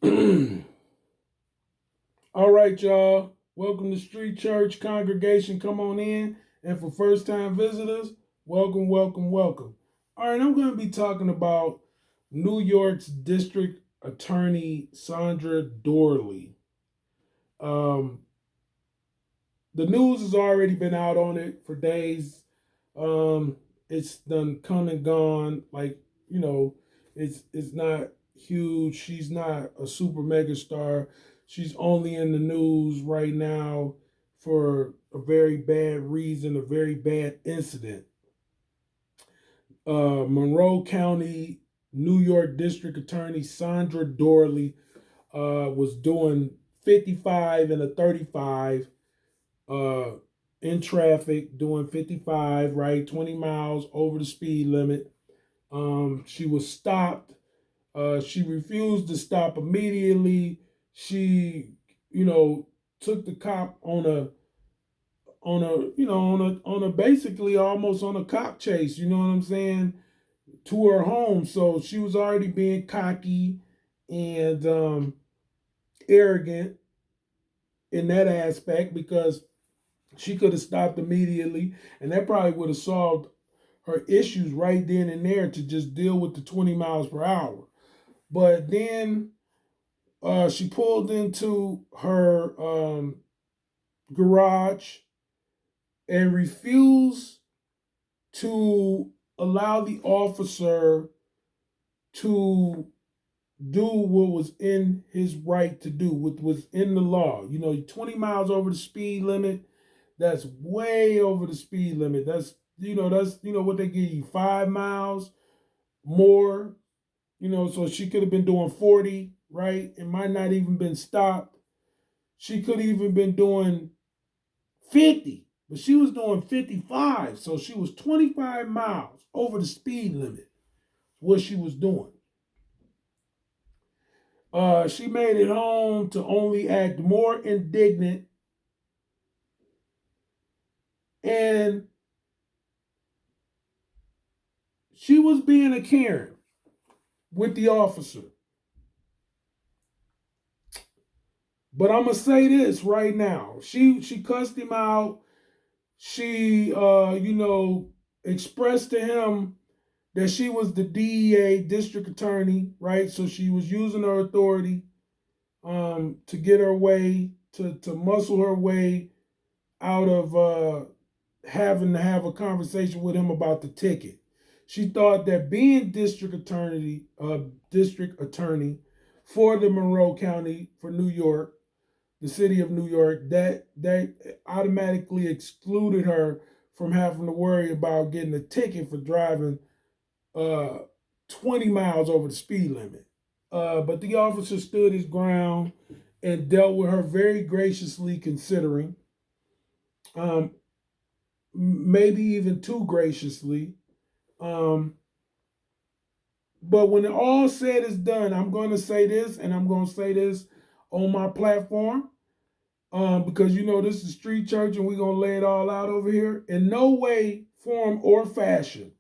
All right, y'all. Welcome to Street Church Congregation. Come on in. And for first time visitors, welcome, welcome, welcome. All right, I'm going to be talking about New York's District Attorney Sandra DOORLEY. Um, the news has already been out on it for days. Um, it's done come and gone. Like, you know, it's not huge. She's not a super mega star. She's only in the news right now for a very bad reason, a very bad incident. Monroe County, New York District Attorney Sandra DOORLEY was doing 55 and a 35 uh, in traffic, doing 55, right, 20 miles over the speed limit. She was stopped. She refused to stop immediately. She, you know, took the cop on a basically almost on a cop chase. You know what I'm saying? To her home. So she was already being cocky and arrogant in that aspect because she could have stopped immediately, and that probably would have solved her issues right then and there to just deal with the 20 miles per hour. But then she pulled into her garage and refused to allow the officer to do what was in his right to do, what was in the law. 20 miles over the speed limit, that's way over the speed limit. That's what they give you, 5 miles more. So she could have been doing 40, right? It might not even been stopped. She could have even been doing 50, but she was doing 55. So she was 25 miles over the speed limit, what she was doing. She made it home to only act more indignant, and she was being a Karen with the officer. But I'm gonna say this right now. She cussed him out. She expressed to him that she was the DEA district attorney, right? So she was using her authority to get her way, to muscle her way out of having to have a conversation with him about the ticket. She thought that being district attorney for the Monroe County for New York, the city of New York, that automatically excluded her from having to worry about getting a ticket for driving uh, 20 miles over the speed limit. But the officer stood his ground and dealt with her very graciously, considering, um, maybe even too graciously. Um, but when it all said is done, I'm going to say this, and I'm going to say this on my platform, because this is street church, and we're going to lay it all out over here. In no way, form, or fashion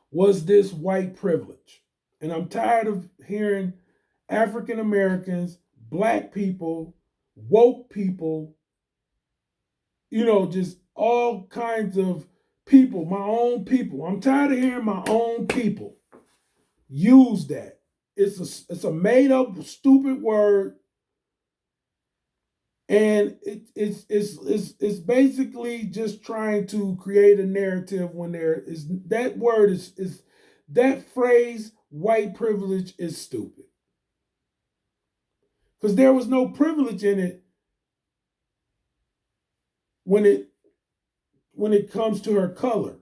was this white privilege. And I'm tired of hearing African Americans, black people, woke people, just all kinds of people, my own people. I'm tired of hearing my own people use that. It's a made up stupid word, and it's basically just trying to create a narrative when there is that word is that phrase, white privilege, is stupid, because there was no privilege in it when it comes to her color.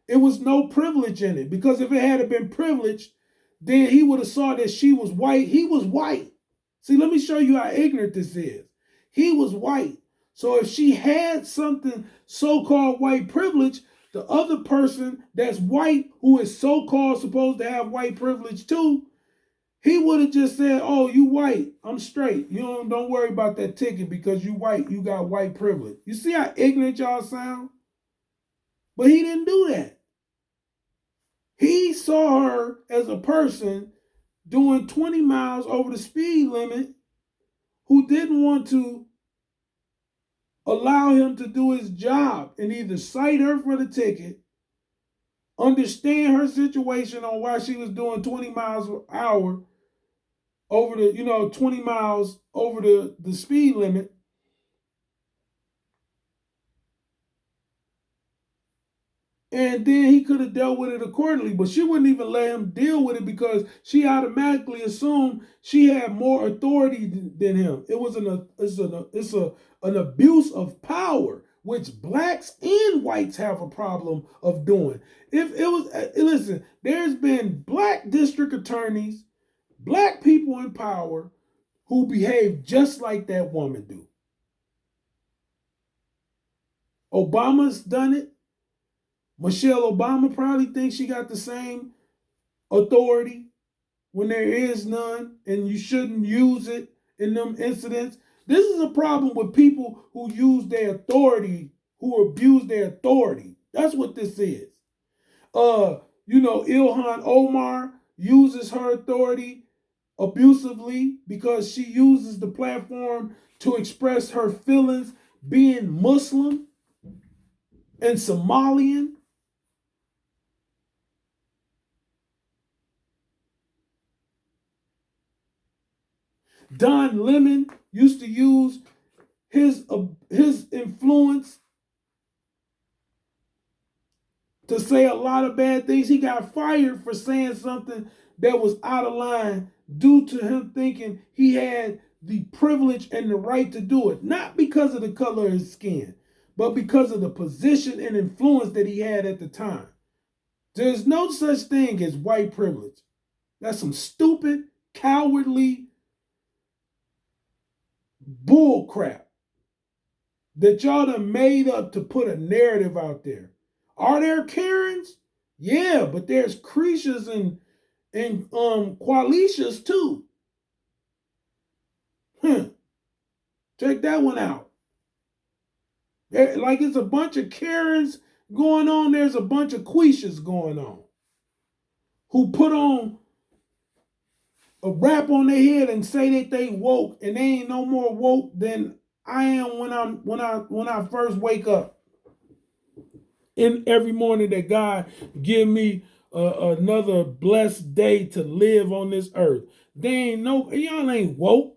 It was no privilege in it, because if it had been privileged, then he would have saw that she was white. He was white. See, let me show you how ignorant this is. He was white. So if she had something so-called white privilege, the other person that's white, who is so-called supposed to have white privilege too, he would have just said, "Oh, you white. I'm straight. Don't worry about that ticket because you white. You got white privilege." You see how ignorant y'all sound? But he didn't do that. He saw her as a person doing 20 miles over the speed limit who didn't want to allow him to do his job and either cite her for the ticket, understand her situation on why she was doing 20 miles per hour over 20 miles over the speed limit, and then he could have dealt with it accordingly. But she wouldn't even let him deal with it because she automatically assumed she had more authority than him. An abuse of power, which blacks and whites have a problem of doing. If it was, listen, there's been black district attorneys, black people in power who behave just like that woman do. Obama's done it. Michelle Obama probably thinks she got the same authority when there is none, and you shouldn't use it in them incidents. This is a problem with people who use their authority, who abuse their authority. That's what this is. Ilhan Omar uses her authority abusively because she uses the platform to express her feelings being Muslim and Somalian. Don Lemon used to use his influence to say a lot of bad things. He got fired for saying something that was out of line due to him thinking he had the privilege and the right to do it. Not because of the color of his skin, but because of the position and influence that he had at the time. There's no such thing as white privilege. That's some stupid, cowardly bull crap that y'all done made up to put a narrative out there. Are there Karens? Yeah, but there's Crishas and Qualishas too. Check that one out. Like it's a bunch of Karens going on, there's a bunch of Quishas going on who put on a rap on their head and say that they woke, and they ain't no more woke than I am when I first wake up. In every morning that God give me another blessed day to live on this earth. Y'all ain't woke.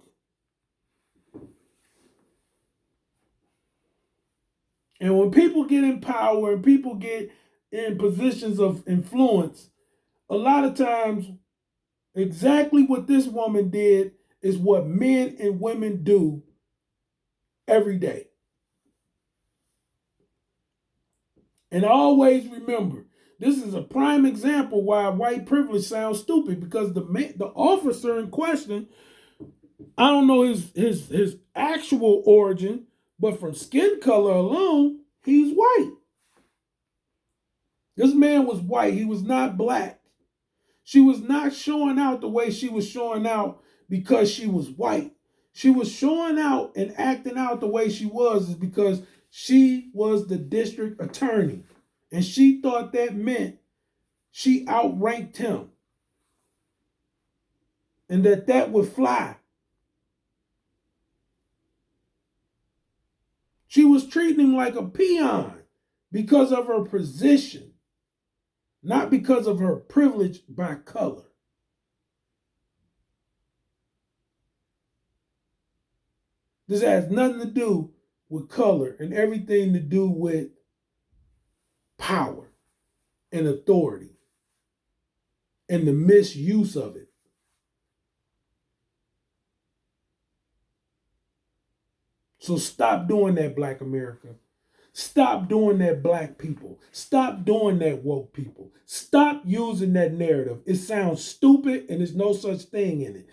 And when people get in power and people get in positions of influence, a lot of times exactly what this woman did is what men and women do every day. And always remember, this is a prime example why white privilege sounds stupid, because the officer in question, I don't know his actual origin, but from skin color alone, he's white. This man was white. He was not black. She was not showing out the way she was showing out because she was white. She was showing out and acting out the way she was is because she was the district attorney. And she thought that meant she outranked him. And that would fly. She was treating him like a peon because of her position, not because of her privilege by color. This has nothing to do with color and everything to do with power and authority and the misuse of it. So stop doing that, Black America. Stop doing that, Black people. Stop doing that, woke people. Stop using that narrative. It sounds stupid and there's no such thing in it.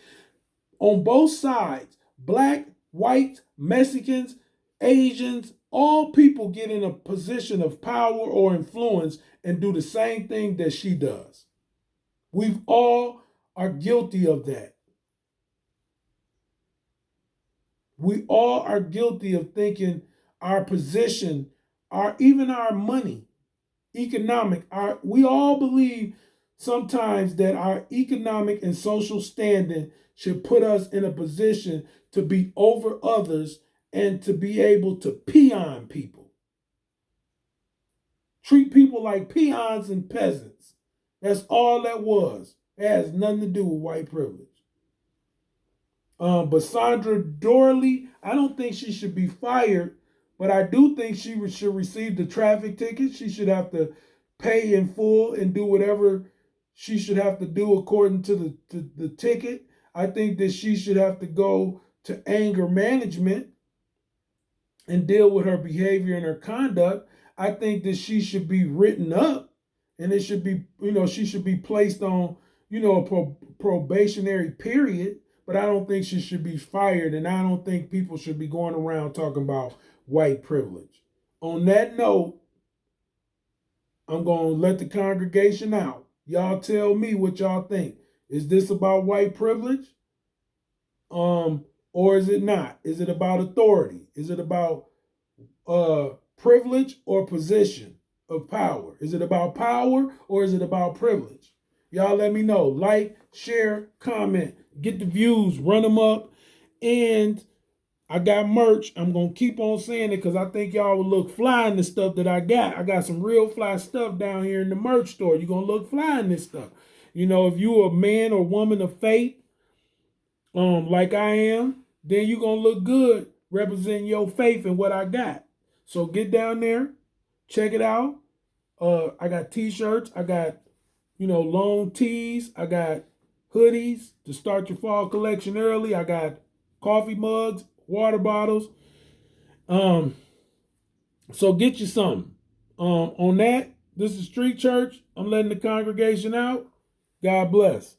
On both sides, black, white, Mexicans, Asians, all people get in a position of power or influence and do the same thing that she does. We all are guilty of that. We all are guilty of thinking our position, even our money, economic, we all believe sometimes that our economic and social standing should put us in a position to be over others and to be able to peon people. Treat people like peons and peasants. That's all that was. It has nothing to do with white privilege. But Sandra DOORLEY, I don't think she should be fired, but I do think she should receive the traffic ticket. She should have to pay in full and do whatever she should have to do according to the ticket. I think that she should have to go to anger management and deal with her behavior and her conduct. I think that she should be written up, and it should be, she should be placed on, a probationary period. But I don't think she should be fired, and I don't think people should be going around talking about white privilege. On that note, I'm going to let the congregation out. Y'all tell me what y'all think. Is this about white privilege? Or is it not? Is it about authority? Is it about privilege or position of power? Is it about power or is it about privilege? Y'all let me know. Like, share, comment, get the views, run them up. And I got merch. I'm going to keep on saying it because I think y'all will look fly in the stuff that I got. I got some real fly stuff down here in the merch store. You're going to look fly in this stuff. If you're a man or woman of faith, like I am, then you're going to look good representing your faith and what I got. So get down there, check it out. I got t-shirts. I got, long tees. I got hoodies to start your fall collection early. I got coffee mugs, water bottles. So get you something. On that, this is Street Church. I'm letting the congregation out. God bless.